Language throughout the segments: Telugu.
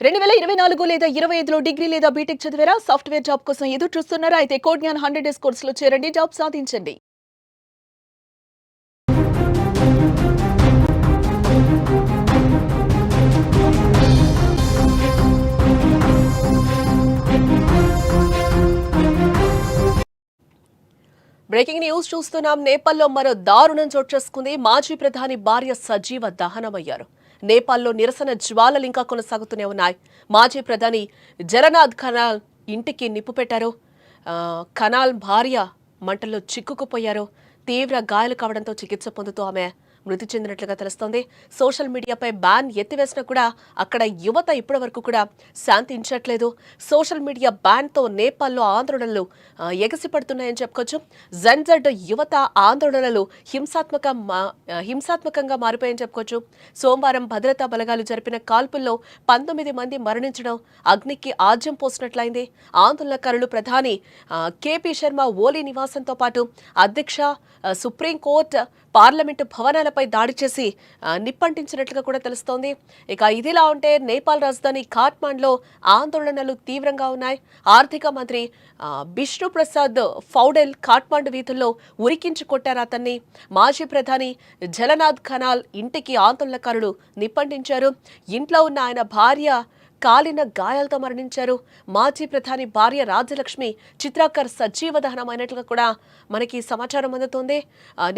2024 లేదా 25లో డిగ్రీ లేదా బీటెక్ చదివారా? సాఫ్ట్‌వేర్ జాబ్ కోసం ఎదురు చూస్తున్నారా? అయితే కోడ్ జ్ఞాన్ 100 డేస్ కోర్సులో చేరండి. జాబ్ సాధించండి. బ్రేకింగ్ న్యూస్ చూస్తున్నాం. నేపాల్లో మరో దారుణం చోటు చేసుకుంది. మాజీ ప్రధాని భార్య సజీవ దహనమయ్యారు. నేపాల్లో నిరసన జ్వాలలు ఇంకా కొనసాగుతూనే ఉన్నాయి. మాజీ ప్రధాని జలనాథ్ ఖనాల్ ఇంటికి నిప్పు పెట్టారు. ఖనాల్ భార్య మంటల్లో చిక్కుకుపోయారు. తీవ్ర గాయాలు కావడంతో చికిత్స పొందుతూ ఆమె మృతి చెందినట్లుగా తెలుస్తోంది. సోషల్ మీడియాపై బ్యాన్ ఎత్తివేసినా కూడా అక్కడ యువత ఇప్పటి వరకు కూడా శాంతించట్లేదు. సోషల్ మీడియా బ్యాన్తో నేపాల్లో ఆందోళనలు ఎగసిపడుతున్నాయని చెప్పుకోవచ్చు. జెన్జెడ్ యువత ఆందోళనలు హింసాత్మకంగా మారిపోయాయని చెప్పుకోవచ్చు. సోమవారం భద్రతా బలగాలు జరిపిన కాల్పుల్లో 19 మంది మరణించడం అగ్నికి ఆజ్యం పోసినట్లయింది. ఆందోళనకారులు ప్రధాని కేపీ శర్మ ఓలీ నివాసంతో పాటు అధ్యక్ష సుప్రీంకోర్టు పార్లమెంటు భవనాలపై దాడి చేసి నిప్పంటించినట్లుగా కూడా తెలుస్తోంది. ఇక ఇదిలా ఉంటే నేపాల్ రాజధాని ఖాట్మాండ్లో ఆందోళనలు తీవ్రంగా ఉన్నాయి. ఆర్థిక మంత్రి బిష్ణు ప్రసాద్ ఫౌడెల్ ఖాట్మాండ్ వీధుల్లో ఉరికించి కొట్టారు అతన్ని. మాజీ ప్రధాని జలనాథ్ ఖనాల్ ఇంటికి ఆందోళనకారులు నిప్పంటించారు. ఇంట్లో ఉన్న ఆయన భార్య కాలిన గాయాలతో మరణించారు. మాజీ ప్రధాని భార్య రాజ్యలక్ష్మి చిత్రాకర్ సజీవ దహనమైనట్లుగా కూడా మనకి సమాచారం అందుతోంది.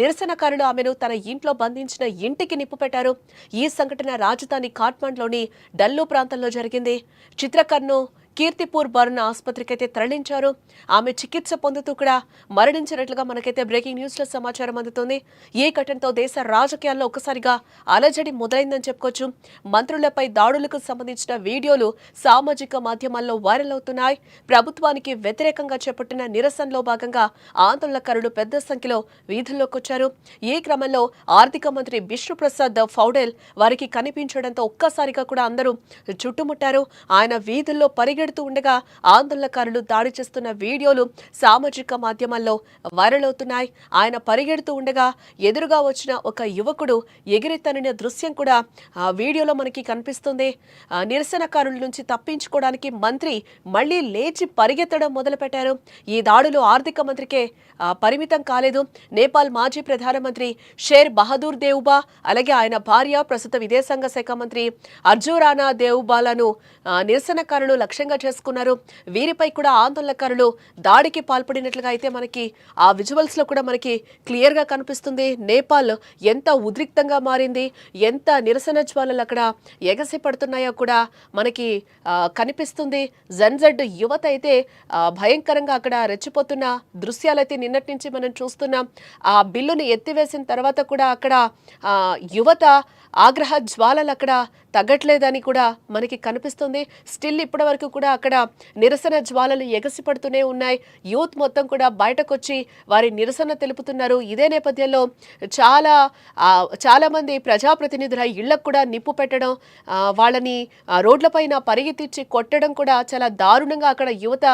నిరసనకారులు ఆమెను తన ఇంట్లో బంధించిన ఇంటికి నిప్పు పెట్టారు. ఈ సంఘటన రాజధాని ఖాట్మాండ్లోని డల్లు ప్రాంతంలో జరిగింది. చిత్రకర్ను కీర్తిపూర్ బర్న్ ఆసుపత్రికి అయితే తరలించారు. ఆమె చికిత్స పొందుతూ కూడా మరణించినట్లుగా మనకైతే బ్రేకింగ్ న్యూస్లో సమాచారం అందుతుంది. ఈ ఘటనతో దేశ రాజకీయాల్లో ఒక్కసారిగా అలజడి మొదలైందని చెప్పుకోవచ్చు. మంత్రులపై దాడులకు సంబంధించిన వీడియోలు సామాజిక మాధ్యమాల్లో వైరల్ అవుతున్నాయి. ప్రభుత్వానికి వ్యతిరేకంగా చేపట్టిన నిరసనలో భాగంగా ఆందోళనకారులు పెద్ద సంఖ్యలో వీధుల్లోకి వచ్చారు. ఈ క్రమంలో ఆర్థిక మంత్రి బిష్ణు ప్రసాద్ ఫౌడెల్ వారికి కనిపించడంతో ఒక్కసారిగా కూడా అందరూ చుట్టుముట్టారు. ఆయన వీధుల్లో పరిగెడుతూ ఉండగా ఆందోళనకారులు దాడి చేస్తున్న వీడియోలు సామాజిక మాధ్యమాల్లో వైరల్ అవుతున్నాయి. ఆయన పరిగెడుతూ ఉండగా ఎదురుగా వచ్చిన ఒక యువకుడు ఎగిరి తన్నిన దృశ్యం కూడా ఆ వీడియోలో మనకి కనిపిస్తుంది. నిరసనకారుల నుంచి తప్పించుకోవడానికి మంత్రి మళ్లీ లేచి పరిగెత్తడం మొదలుపెట్టారు. ఈ దాడులు ఆర్థిక మంత్రికే పరిమితం కాలేదు. నేపాల్ మాజీ ప్రధానమంత్రి షేర్ బహదూర్ దేవుబా అలాగే ఆయన భార్య ప్రస్తుత విదేశాంగ శాఖ మంత్రి అర్జురానా దేవుబాలను నిరసనకారులు లక్ష్యంగా చేసుకున్నారు. వీరిపై కూడా ఆందోళనకారులు దాడికి పాల్పడినట్లుగా అయితే మనకి ఆ విజువల్స్ లో కూడా మనకి క్లియర్ గా కనిపిస్తుంది. నేపాల్ ఎంత ఉద్రిక్తంగా మారింది, ఎంత నిరసన జ్వాలలు అక్కడ ఎగసి పడుతున్నాయో కూడా మనకి కనిపిస్తుంది. జెన్జెడ్ యువత అయితే భయంకరంగా అక్కడ రెచ్చిపోతున్న దృశ్యాలైతే నిన్నటి నుంచి మనం చూస్తున్నాం. ఆ బిల్లుని ఎత్తివేసిన తర్వాత కూడా అక్కడ యువత ఆగ్రహ జ్వాలలు అక్కడ తగ్గట్లేదని కూడా మనకి కనిపిస్తుంది. స్టిల్ ఇప్పటి వరకు కూడా అక్కడ నిరసన జ్వాలలు ఎగసిపడుతూనే ఉన్నాయి. యూత్ మొత్తం కూడా బయటకు వచ్చి వారి నిరసన తెలుపుతున్నారు. ఇదే నేపథ్యంలో చాలా మంది ప్రజాప్రతినిధుల ఇళ్లకు కూడా నిప్పు పెట్టడం, వాళ్ళని రోడ్లపైన పరిగెత్తించి కొట్టడం కూడా చాలా దారుణంగా అక్కడ యువత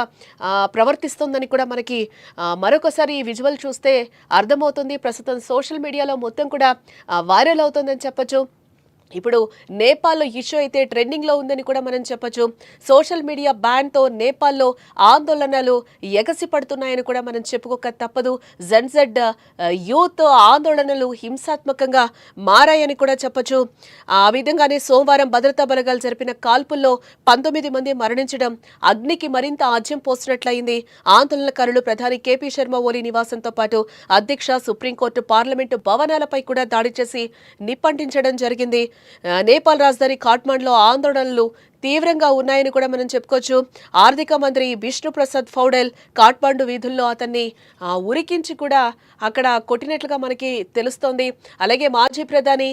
ప్రవర్తిస్తుందని కూడా మనకి మరొకసారి ఈ విజువల్ చూస్తే అర్థమవుతుంది. ప్రస్తుతం సోషల్ మీడియాలో మొత్తం కూడా వైరల్ అవుతుందని చెప్పొచ్చు. ఇప్పుడు నేపాల్లో ఇష్యూ అయితే ట్రెండింగ్లో ఉందని కూడా మనం చెప్పొచ్చు. సోషల్ మీడియా బ్యాన్తో నేపాల్లో ఆందోళనలు ఎగసి పడుతున్నాయని కూడా మనం చెప్పుకోక తప్పదు. జెన్జెడ్ యూత్ ఆందోళనలు హింసాత్మకంగా మారాయని కూడా చెప్పొచ్చు. ఆ విధంగానే సోమవారం భద్రతా బలగాలు జరిపిన కాల్పుల్లో 19 మంది మరణించడం అగ్నికి మరింత ఆజ్యం పోసినట్లయింది. ఆందోళనకారులు ప్రధాని కేపీ శర్మ ఓలీ నివాసంతో పాటు అధ్యక్ష సుప్రీంకోర్టు పార్లమెంటు భవనాలపై కూడా దాడి చేసి నిప్పంటించడం జరిగింది. నేపాల్ రాజధాని ఖాట్మాండ్లో ఆందోళనలు తీవ్రంగా ఉన్నాయని కూడా మనం చెప్పుకోవచ్చు. ఆర్థిక మంత్రి బిష్ణు ప్రసాద్ ఫౌడెల్ ఖాట్మాండు వీధుల్లో అతన్ని ఉరికించి కూడా అక్కడ కొట్టినట్లుగా మనకి తెలుస్తోంది. అలాగే మాజీ ప్రధాని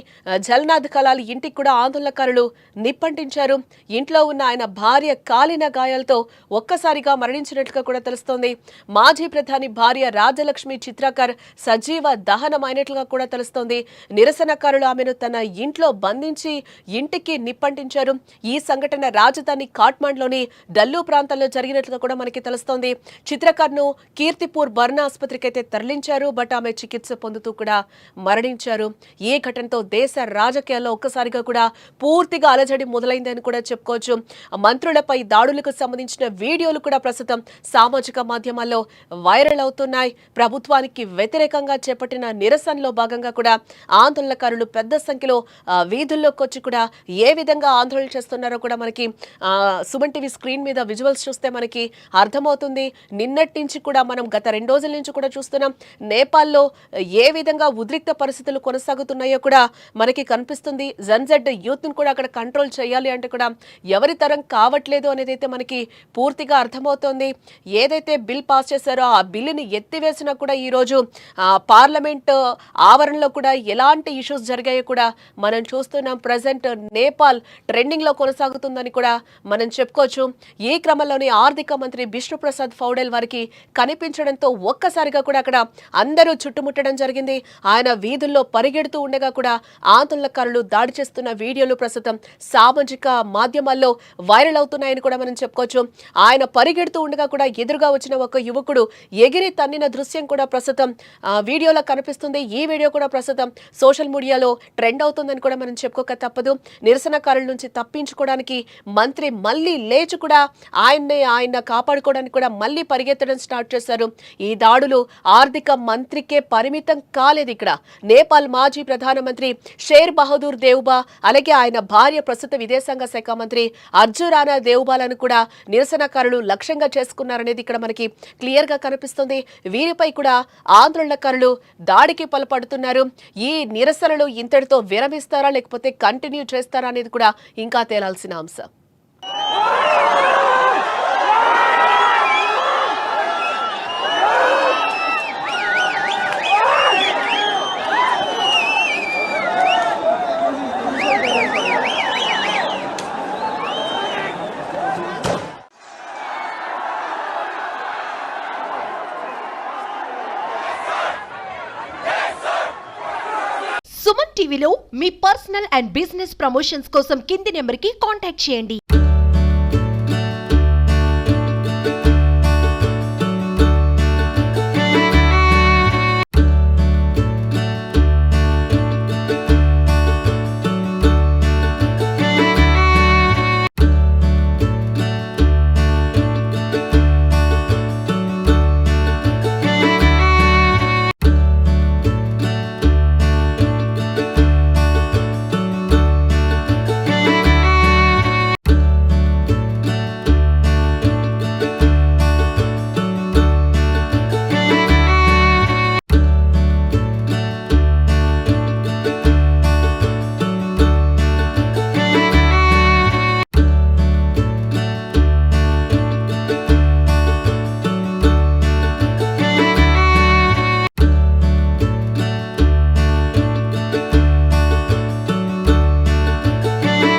జల్నాథ్ ఖనాల్ ఇంటికి కూడా ఆందోళనకారులు నిప్పంటించారు. ఇంట్లో ఉన్న ఆయన భార్య కాలిన గాయాలతో ఒక్కసారిగా మరణించినట్లుగా కూడా తెలుస్తోంది. మాజీ ప్రధాని భార్య రాజలక్ష్మి చిత్రాకర్ సజీవ దహనమైనట్లుగా కూడా తెలుస్తోంది. నిరసనకారులు ఆమెను తన ఇంట్లో బంధించి ఇంటికి నిప్పంటించారు. ఈ సంఘటన పర్యటన రాజధాని కాఠ్మండ్లోని డల్లు ప్రాంతంలో జరిగినట్లుగా కూడా మనకి తెలుస్తోంది. చిత్రకర్ను కీర్తిపూర్ బర్న్ ఆసుపత్రికి అయితే తరలించారు. బట్ ఆమె చికిత్స పొందుతూ కూడా మరణించారు. ఈ ఘటనతో దేశ రాజకీయాల్లో ఒక్కసారిగా కూడా పూర్తిగా అలజడి మొదలైందని కూడా చెప్పుకోవచ్చు. మంత్రులపై దాడులకు సంబంధించిన వీడియోలు కూడా ప్రస్తుతం సామాజిక మాధ్యమాల్లో వైరల్ అవుతున్నాయి. ప్రభుత్వానికి వ్యతిరేకంగా చేపట్టిన నిరసనలో భాగంగా కూడా ఆందోళనకారులు పెద్ద సంఖ్యలో వీధుల్లోకి వచ్చి కూడా ఏ విధంగా ఆందోళన చేస్తున్నారో కూడా మనకి సుమన్ టీవీ స్క్రీన్ మీద విజువల్స్ చూస్తే మనకి అర్థమవుతుంది. నిన్నటి నుంచి కూడా మనం గత 2 రోజుల నుంచి కూడా చూస్తున్నాం. నేపాల్లో ఏ విధంగా ఉద్రిక్త పరిస్థితులు కొనసాగుతున్నాయో కూడా మనకి కనిపిస్తుంది. జన్జెడ్ యూత్ ను కూడా అక్కడ కంట్రోల్ చేయాలి అంటే కూడా ఎవరి తరం కావట్లేదు అనేది అయితే మనకి పూర్తిగా అర్థమవుతోంది. ఏదైతే బిల్ పాస్ చేశారో ఆ బిల్లుని ఎత్తివేసినా కూడా ఈ రోజు పార్లమెంట్ ఆవరణలో కూడా ఎలాంటి ఇష్యూస్ జరిగాయో కూడా మనం చూస్తున్నాం. ప్రజెంట్ నేపాల్ ట్రెండింగ్ లో కొనసాగుతుందని కూడా మనం చెప్పుకోవచ్చు. ఈ క్రమంలోనే ఆర్థిక మంత్రి బిష్ణు ప్రసాద్ ఫౌడెల్ వారికి కనిపించడంతో ఒక్కసారిగా కూడా అక్కడ అందరూ చుట్టుముట్టడం జరిగింది. ఆయన వీధుల్లో పరిగెడుతూ ఉండగా కూడా ఆందోళనకారులు దాడి చేస్తున్న వీడియోలు ప్రస్తుతం సామాజిక మాధ్యమాల్లో వైరల్ అవుతున్నాయని కూడా మనం చెప్పుకోవచ్చు. ఆయన పరిగెడుతూ ఉండగా కూడా ఎదురుగా వచ్చిన ఒక యువకుడు ఎగిరి తన్నిన దృశ్యం కూడా ప్రస్తుతం వీడియోలో కనిపిస్తుంది. ఈ వీడియో కూడా ప్రస్తుతం సోషల్ మీడియాలో ట్రెండ్ అవుతుందని కూడా మనం చెప్పుకోక తప్పదు. నిరసనకారుల నుంచి తప్పించుకోవడానికి మంత్రి మళ్ళీ లేచి కూడా ఆయన కాపాడుకోవడానికి కూడా మళ్ళీ పరిగెత్తడం స్టార్ట్ చేశారు. ఈ దాడులు ఆర్థిక మంత్రికే పరిమితం కాలేదు. ఇక్కడ నేపాల్ మాజీ ప్రధానమంత్రి షేర్ బహదూర్ దేవ్బా అలాగే ఆయన భార్య ప్రస్తుత విదేశాంగ శాఖ మంత్రి అర్జురానా దేవ్బాలను కూడా నిరసనకారులు లక్ష్యంగా చేసుకున్నారనేది ఇక్కడ మనకి క్లియర్ గా కనిపిస్తుంది. వీరిపై కూడా ఆందోళనకారులు దాడికి పాల్పడుతున్నారు. ఈ నిరసనలు ఇంతటితో విరమిస్తారా లేకపోతే కంటిన్యూ చేస్తారా అనేది కూడా ఇంకా తేలాల్సిన అంశం. సుమన్ టీవీలో మీ పర్సనల్ అండ్ బిజినెస్ ప్రమోషన్స్ కోసం కింది నెంబర్కి కాంటాక్ట్ చేయండి.